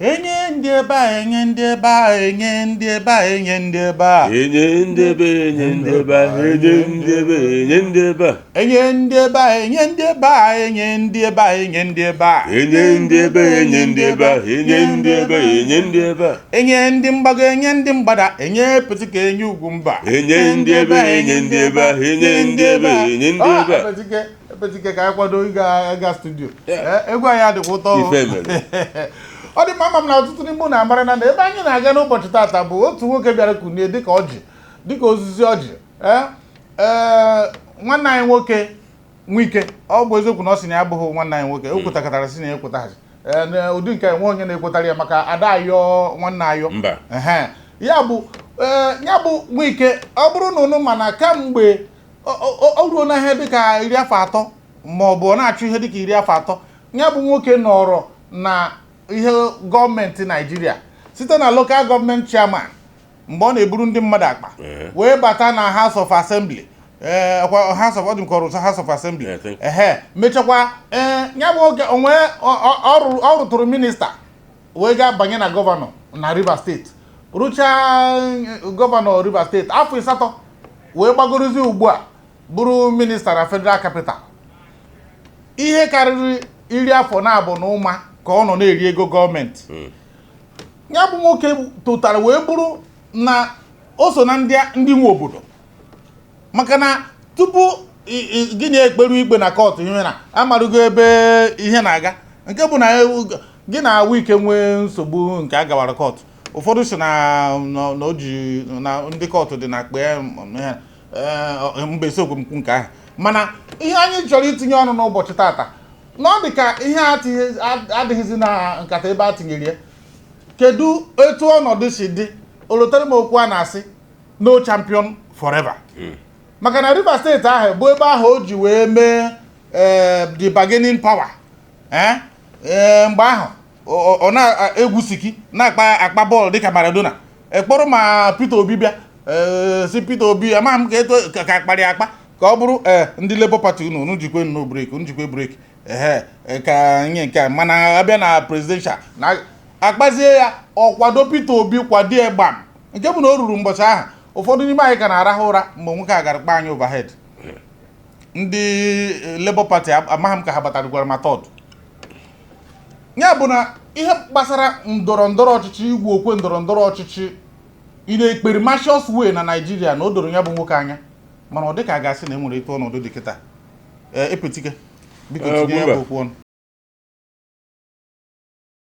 enye ndeba enye ndeba enye ndeba enye ndeba enye ndeba enye ndeba enye ndeba enye ndeba enye ndeba enye ndeba enye ndeba enye ndeba enye ndeba enye ndeba enye ndeba enye ndeba enye ndị mgbago enye ndị mgbada enye petike enye ugwumba enye ndeba enye ndeba enye ndeba enye ndeba petike ka akwado ịga studio egwu anyị adịkwa ụtọ ife mere ọ dị mma m na ọtụtụ n'ime na amara na ebe anyị na-aga n'ụbọchị taata bụ otu nwoke bịara kunie dịka ọjị dịka ozizi ọjị nwanne anyị nwoke Wike ọ bụ eziokwu na ọ sị na ya abụghị nwanne anyị nwoke o kwetakọtara si na ya ekwetaghachi ụdị nke nwe onye na-ekwetara ya maka ada ayọ nwanne ayọ ya bụ Wike ọ bụrụ na unu mana kamgbe o ruo na ihe dịka 13 ma ọ bụ na-achụ ihe dịka 13 ya bụ nwoke nọrọ na ihe gọọmenti Naijiria site na local government chairman mgbe ọ na-eburu ndị mmadụ akpa wee bata na House of Assembly House of Assembly mechakwa ya bụ oge onwe ọ rụtụrụ minista wee ga banye na gọvanọ na Rivers steeti rụchaa gọvanọ Rivers steeti afọ 8 wee gbagorozi ugbu a bụrụ minista na Federal Capital ihe karịrị 10 afọ na abụ na ụma ka ọ nọ na-eri ego gọọmenti ya bụ nwoke tụtara wee bụrụ na o so na ndị nwe obodo maka na tupu gị na-ekperu ikpe na kọtụ ihe na amarugo ebe ihe na-aga nke bụ na gị na Wike nwee nsogbu nke a gawara kọtụ ụfọdụ si na oji na ndị kọtụ dị na kpe mbesi okwemkwu nke ahụ mana ihe anyị chọrọ itinye ọnụ n'ụbọchị tata na ọ dị ka ihe adịghịzi na nkata ebe a tinyere ya kedu etu ọnọdụ si dị olotere m okwu a na-asị no champion forever maka na Rivers steeti ahụ bụ ebe ahụ o ji wee mee the bargaining power mgbe ahụ ọ na-egwusiki na-akpa bọọlụ dịka Maradona ekpọrọ ma Peter Obi bịa si Peter Obi amaghị m ka akparị akpa ka ọ bụrụ ndị Labour Party unu njikwe no break njikwe break ka nye nke mana abịa na presidential na akpazie ya ọkwado Peter Obi kwadie gbam nke bụ na o ruru mbọchị ahụ ụfọdụ n'ime anyị ka na-arahụ ụra mgbe nwoke a gara kpa anyị overhead ndị Labour Party amaghị m ka ha batara ma tọd ya bụ na ihe gbasara ndọrọndọrọ ọchịchị igwe okwe ndọrọndọrọ ọchịchị ị na-ekperi martial way na Naijiria na o doro ya bụ nwoke anya mana ọ dị ka a ga-asị na enwere etu ọnọdụ dị kịta epetike biko tinye ya bụ okwu ọnụ